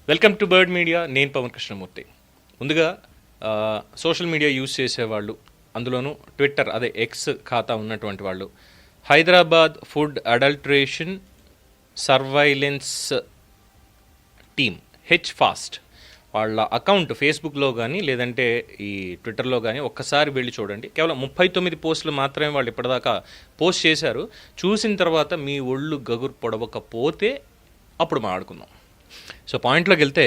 Welcome to bird media. నేను పవన్ కృష్ణమూర్తి. ముందుగా social media use చేసేవాళ్ళు, అందులోనూ ట్విట్టర్ అదే ఎక్స్ ఖాతా ఉన్నటువంటి వాళ్ళు, Hyderabad food adulteration surveillance team HFAST వాళ్ళ అకౌంట్ ఫేస్బుక్లో కానీ లేదంటే ఈ ట్విట్టర్లో కానీ ఒక్కసారి వెళ్ళి చూడండి. కేవలం 39 పోస్టులు మాత్రమే వాళ్ళు ఇప్పటిదాకా పోస్ట్ చేశారు. చూసిన తర్వాత మీ ఒళ్ళు గగురు పొడవకపోతే అప్పుడు మాట్లాడుకుందాం. సో పాయింట్లోకి వెళ్తే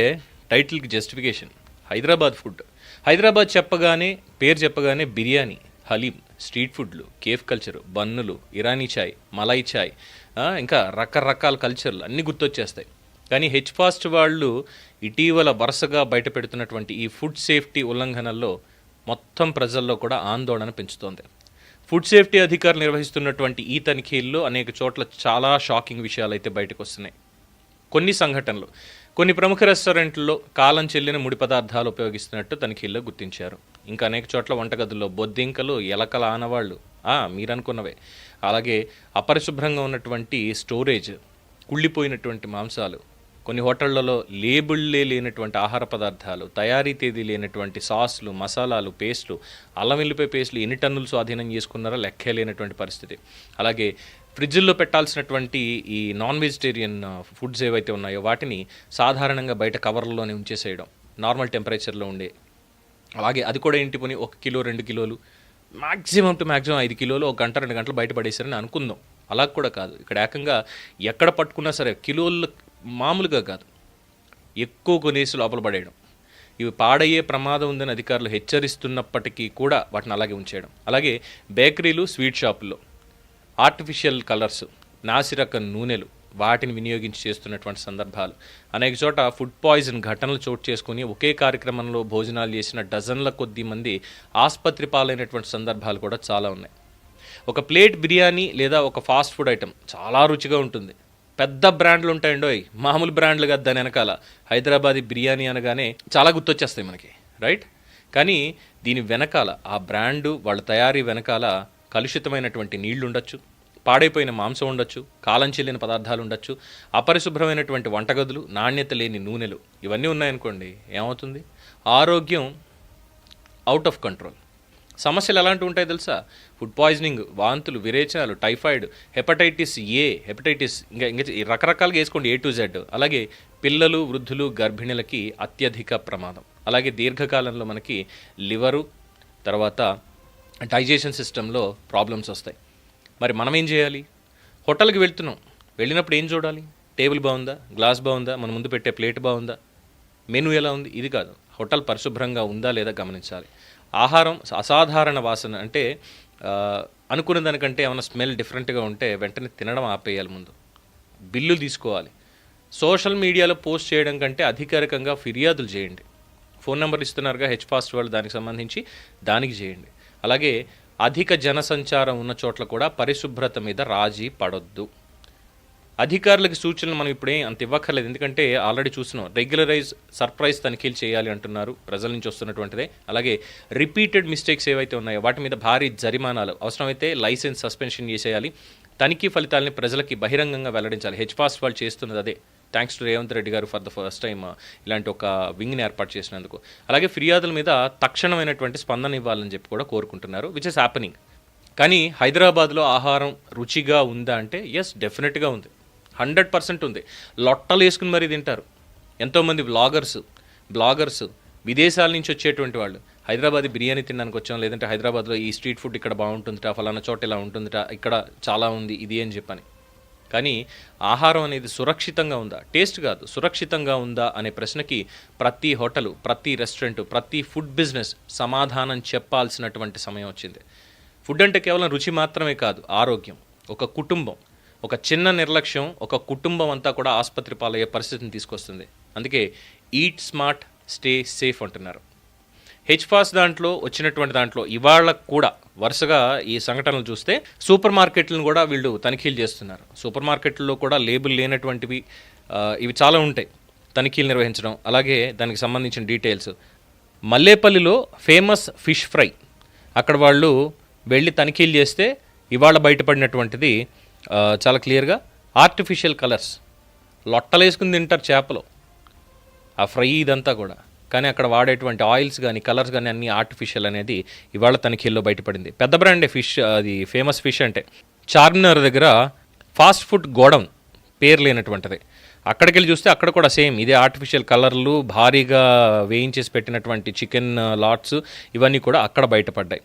టైటిల్కి జస్టిఫికేషన్ హైదరాబాద్ ఫుడ్. హైదరాబాద్ చెప్పగానే, పేరు చెప్పగానే బిర్యానీ, హలీం, స్ట్రీట్ ఫుడ్లు, కేఫ్ కల్చరు, బన్నులు, ఇరానీ చాయ్, మలై చాయ్, ఇంకా రకరకాల కల్చర్లు అన్నీ గుర్తొచ్చేస్తాయి. కానీ హెచ్ఫాస్ట్ వాళ్ళు ఇటీవల వరుసగా బయట పెడుతున్నటువంటి ఈ ఫుడ్ సేఫ్టీ ఉల్లంఘనల్లో మొత్తం ప్రజల్లో కూడా ఆందోళన పెంచుతోంది. ఫుడ్ సేఫ్టీ అధికారులు నిర్వహిస్తున్నటువంటి ఈ తనిఖీల్లో అనేక చోట్ల చాలా షాకింగ్ విషయాలు అయితే బయటకు వస్తున్నాయి. కొన్ని సంఘటనలు, కొన్ని ప్రముఖ రెస్టారెంట్లలో కాలం చెల్లిన ముడి పదార్థాలు ఉపయోగిస్తున్నట్టు తనిఖీల్లో గుర్తించారు. ఇంకా అనేక చోట్ల వంటగదుల్లో బొద్దింకలు, ఎలకల ఆనవాళ్లు, మీరనుకున్నవే. అలాగే అపరిశుభ్రంగా ఉన్నటువంటి స్టోరేజ్, కుళ్ళిపోయినటువంటి మాంసాలు, కొన్ని హోటళ్లలో లేబుల్లే లేనటువంటి ఆహార పదార్థాలు, తయారీ తేదీ లేనటువంటి సాస్లు, మసాలాలు, పేస్టులు, అల్లం వెల్లిపాయ పేస్టులు ఎన్ని టన్నులు స్వాధీనం చేసుకున్నారో లెక్కే లేనటువంటి పరిస్థితి. అలాగే ఫ్రిడ్జ్ల్లో పెట్టాల్సినటువంటి ఈ నాన్ వెజిటేరియన్ ఫుడ్స్ ఏవైతే ఉన్నాయో వాటిని సాధారణంగా బయట కవర్లలోనే ఉంచేసేయడం, నార్మల్ టెంపరేచర్లో ఉండే. అలాగే అది కూడా ఏంటి పోనీ 1 కిలో 2 కిలోలు, మ్యాక్సిమం 5 కిలోలు 1 గంట 2 గంటలు బయట పడేసారని అనుకుందాం. అలా కూడా కాదు, ఇక్కడ ఏకంగా ఎక్కడ పట్టుకున్నా సరే కిలోలు మామూలుగా కాదు, ఎక్కువ కొనేసి లోపల పడేయడం. ఇవి పాడయ్యే ప్రమాదం ఉందని అధికారులు హెచ్చరిస్తున్నప్పటికీ కూడా వాటిని అలాగే ఉంచేయడం. అలాగే బేకరీలు, స్వీట్ షాపుల్లో ఆర్టిఫిషియల్ కలర్స్, నాసిరకం నూనెలు వాటిని వినియోగించి చేస్తున్నటువంటి సందర్భాలు. అనేక చోట ఫుడ్ పాయిజన్ ఘటనలు చోటు చేసుకుని ఒకే కార్యక్రమంలో భోజనాలు చేసిన డజన్ల కొద్ది మంది ఆసుపత్రి పాలైనటువంటి సందర్భాలు కూడా చాలా ఉన్నాయి. ఒక ప్లేట్ బిర్యానీ లేదా ఒక ఫాస్ట్ ఫుడ్ ఐటెం చాలా రుచిగా ఉంటుంది. పెద్ద బ్రాండ్లు ఉంటాయండోయ్, మామూలు బ్రాండ్లు కాదు. దాని వెనకాల హైదరాబాదీ బిర్యానీ అనగానే చాలా గుర్తొచ్చేస్తాయి మనకి, రైట్? కానీ దీని వెనకాల ఆ బ్రాండు, వాళ్ళ తయారీ వెనకాల కలుషితమైనటువంటి నీళ్లు ఉండొచ్చు, పాడైపోయిన మాంసం ఉండొచ్చు, కాలం చెల్లిన పదార్థాలు ఉండొచ్చు, అపరిశుభ్రమైనటువంటి వంటగదులు, నాణ్యత లేని నూనెలు, ఇవన్నీ ఉన్నాయనుకోండి, ఏమవుతుంది? ఆరోగ్యం అవుట్ ఆఫ్ కంట్రోల్. సమస్యలు ఎలాంటివి ఉంటాయి తెలుసా? ఫుడ్ పాయిజనింగ్, వాంతులు, విరేచనాలు, టైఫాయిడ్, హెపటైటిస్ ఏ, హెపటైటిస్, ఇంకా రకరకాలుగా వేసుకోండి, A to Z. అలాగే పిల్లలు, వృద్ధులు, గర్భిణులకి అత్యధిక ప్రమాదం. అలాగే దీర్ఘకాలంలో మనకి లివరు, తర్వాత డైజెషన్ సిస్టంలో ప్రాబ్లమ్స్ వస్తాయి. మరి మనం ఏం చేయాలి? హోటల్కి వెళ్తున్నాం, వెళ్ళినప్పుడు ఏం చూడాలి? టేబుల్ బాగుందా, గ్లాస్ బాగుందా, మన ముందు పెట్టే ప్లేట్ బాగుందా, మెనూ ఎలా ఉంది, ఇది కాదు. హోటల్ పరిశుభ్రంగా ఉందా లేదా గమనించాలి. ఆహారం అసాధారణ వాసన అంటే అనుకున్న దానికంటే ఏమైనా స్మెల్ డిఫరెంట్గా ఉంటే వెంటనే తినడం ఆపేయాలి. ముందు బిల్లు తీసుకోవాలి. సోషల్ మీడియాలో పోస్ట్ చేయడం కంటే అధికారికంగా ఫిర్యాదులు చేయండి. ఫోన్ నెంబర్ ఇస్తున్నారుగా హెచ్ఫాస్ట్ వాళ్ళు, దానికి సంబంధించి దానికి చేయండి. అలాగే అధిక జనసంచారం ఉన్న చోట్ల కూడా పరిశుభ్రత మీద రాజీ పడొద్దు. అధికారులకి సూచనలు మనం ఇప్పుడే అంత ఇవ్వక్కర్లేదు, ఎందుకంటే ఆల్రెడీ చూసినాం. రెగ్యులరైజ్, సర్ప్రైజ్ తనిఖీలు చేయాలి అంటున్నారు, ప్రజల నుంచి వస్తున్నటువంటిదే. అలాగే రిపీటెడ్ మిస్టేక్స్ ఏవైతే ఉన్నాయో వాటి మీద భారీ జరిమానాలు, అవసరమైతే లైసెన్స్ సస్పెన్షన్ చేసేయాలి. తనిఖీ ఫలితాలని ప్రజలకి బహిరంగంగా వెల్లడించాలి. హెచ్ఫాస్ట్ వాళ్ళు చేస్తున్నది అదే. థ్యాంక్స్ టు రేవంత్ రెడ్డి గారు ఫర్ ద ఫస్ట్ టైం ఇలాంటి ఒక వింగ్ని ఏర్పాటు చేసినందుకు. అలాగే ఫిర్యాదుల మీద తక్షణమైనటువంటి స్పందన ఇవ్వాలని చెప్పి కూడా కోరుకుంటున్నారు, విచ్ ఇస్ హ్యాపెనింగ్. కానీ హైదరాబాద్లో ఆహారం రుచిగా ఉందా అంటే ఎస్, డెఫినెట్గా ఉంది, 100% ఉంది. లొట్టలు వేసుకుని మరీ తింటారు. ఎంతోమంది బ్లాగర్స్ విదేశాల నుంచి వచ్చేటువంటి వాళ్ళు హైదరాబాద్ బిర్యానీ తినడానికి వచ్చాం, లేదంటే హైదరాబాద్లో ఈ స్ట్రీట్ ఫుడ్ ఇక్కడ బాగుంటుందిట, ఫలానా చోట ఇలా ఉంటుందిట, ఇక్కడ చాలా ఉంది ఇది అని చెప్పని. కానీ ఆహారం అనేది సురక్షితంగా ఉందా, టేస్ట్ కాదు సురక్షితంగా ఉందా అనే ప్రశ్నకి ప్రతి హోటలు, ప్రతి రెస్టారెంట్, ప్రతి ఫుడ్ బిజినెస్ సమాధానం చెప్పాల్సినటువంటి సమయం వచ్చింది. ఫుడ్ అంటే కేవలం రుచి మాత్రమే కాదు, ఆరోగ్యం. ఒక కుటుంబం, ఒక చిన్న నిర్లక్ష్యం ఒక కుటుంబం అంతా కూడా ఆసుపత్రి పాలయ్యే పరిస్థితిని తీసుకొస్తుంది. అందుకే ఈట్ స్మార్ట్, స్టే సేఫ్ అంటున్నారు. హెచ్ఫాస్ట్ దాంట్లో వచ్చినటువంటి దాంట్లో ఇవాళ కూడా వరుసగా ఈ సంఘటనలు చూస్తే సూపర్ మార్కెట్లను కూడా వీళ్ళు తనిఖీలు చేస్తున్నారు. సూపర్ మార్కెట్లలో కూడా లేబుల్ లేనటువంటివి ఇవి చాలా ఉంటాయి తనిఖీలు నిర్వహించడం. అలాగే దానికి సంబంధించిన డీటెయిల్స్. మల్లేపల్లిలో ఫేమస్ ఫిష్ ఫ్రై, అక్కడ వాళ్ళు వెళ్ళి తనిఖీలు చేస్తే ఇవాళ బయటపడినటువంటిది చాలా క్లియర్గా ఆర్టిఫిషియల్ కలర్స్, లొట్టలేసుకుని తింటారు చేపలు. ఆ ఫ్రై ఇదంతా కూడా. కానీ అక్కడ వాడేటువంటి ఆయిల్స్ కానీ కలర్స్ కానీ అన్నీ ఆర్టిఫిషియల్ అనేది ఇవాళ తనిఖీల్లో బయటపడింది. పెద్ద బ్రాండే ఫిష్, అది ఫేమస్ ఫిష్ అంటే. చార్మినార్ దగ్గర ఫాస్ట్ ఫుడ్ గోడౌన్ పేరు లేనటువంటిది. అక్కడికి వెళ్ళి చూస్తే అక్కడ కూడా సేమ్ ఇదే ఆర్టిఫిషియల్ కలర్లు, భారీగా వేయించేసి పెట్టినటువంటి చికెన్ లాట్స్ ఇవన్నీ కూడా అక్కడ బయటపడ్డాయి.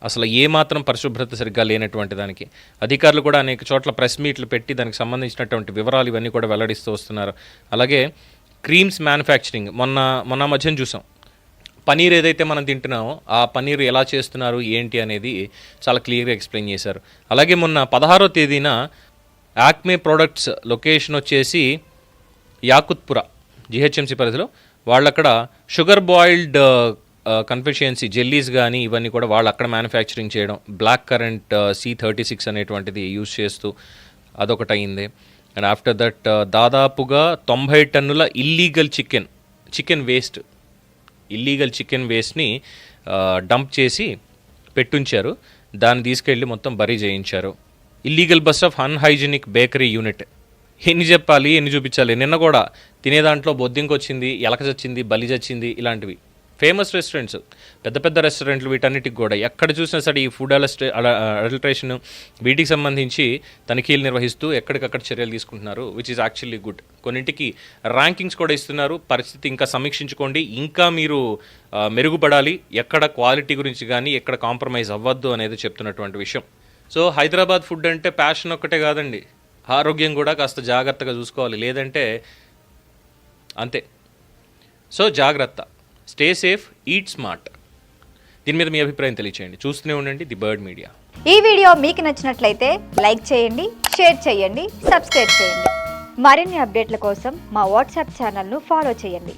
అసలు ఏమాత్రం పరిశుభ్రత సరిగ్గా లేనటువంటి దానికి అధికారులు కూడా అనేక చోట్ల ప్రెస్ మీట్లు పెట్టి దానికి సంబంధించినటువంటి వివరాలు ఇవన్నీ కూడా వెల్లడిస్తూ వస్తున్నారు. అలాగే క్రీమ్స్ మ్యానుఫ్యాక్చరింగ్ మొన్న మధ్యన చూసాం. పనీర్ ఏదైతే మనం తింటున్నామో ఆ పనీర్ ఎలా చేస్తున్నారు ఏంటి అనేది చాలా క్లియర్గా ఎక్స్ప్లెయిన్ చేశారు. అలాగే మొన్న 16వ తేదీన యాక్మే ప్రొడక్ట్స్ లొకేషన్ వచ్చేసి యాకుత్పురా జిహెచ్ఎంసీ పరిధిలో. వాళ్ళక్కడ షుగర్ బాయిల్డ్ కన్ఫెషియన్సీ జెల్లీస్ కానీ ఇవన్నీ కూడా వాళ్ళు అక్కడ మ్యానుఫ్యాక్చరింగ్ చేయడం, బ్లాక్ కరెంట్ C36 అనేటువంటిది యూజ్ చేస్తూ అదొకటి అయింది. అండ్ ఆఫ్టర్ దట్ దాదాపుగా 90 టన్నుల ఇల్లీగల్ చికెన్ వేస్ట్ని డంప్ చేసి పెట్టుంచారు. దాన్ని తీసుకెళ్ళి మొత్తం బరీ చేయించారు. Illegal bus of unhygienic bakery unit. ఎన్ని చెప్పాలి, ఎన్ని చూపించాలి. నిన్న కూడా తినే దాంట్లో బొద్దింక వచ్చింది, ఎలక చచ్చింది, బలి చచ్చింది, ఇలాంటివి. ఫేమస్ రెస్టారెంట్స్, పెద్ద పెద్ద రెస్టారెంట్లు, వీటన్నిటికి కూడా ఎక్కడ చూసినా సరే ఈ ఫుడ్ అడల్ట్రేషన్ వీటికి సంబంధించి తనిఖీలు నిర్వహిస్తూ ఎక్కడికక్కడ చర్యలు తీసుకుంటున్నారు, విచ్ ఈజ్ యాక్చువల్లీ గుడ్. కొన్నింటికి ర్యాంకింగ్స్ కూడా ఇస్తున్నారు. పరిస్థితి ఇంకా సమీక్షించుకోండి, ఇంకా మీరు మెరుగుపడాలి, ఎక్కడ క్వాలిటీ గురించి కానీ ఎక్కడ కాంప్రమైజ్ అవ్వద్దు అనేది చెప్తున్నటువంటి విషయం. సో హైదరాబాద్ ఫుడ్ అంటే ప్యాషన్ ఒక్కటే కాదండి, ఆరోగ్యం కూడా కాస్త జాగ్రత్తగా చూసుకోవాలి, లేదంటే అంతే. సో జాగ్రత్త, స్టే సేఫ్, ఈట్ స్మార్ట్. దీని మీద మీ అభిప్రాయం తెలియచేయండి. చూస్తూనే ఉండండి ది బర్డ్ మీడియా. ఈ వీడియో మీకు నచ్చినట్లయితే లైక్ చేయండి, షేర్ చేయండి, సబ్స్క్రైబ్ చేయండి. మరిన్ని అప్డేట్ల కోసం మా వాట్సాప్ ఛానల్ను ఫాలో చేయండి.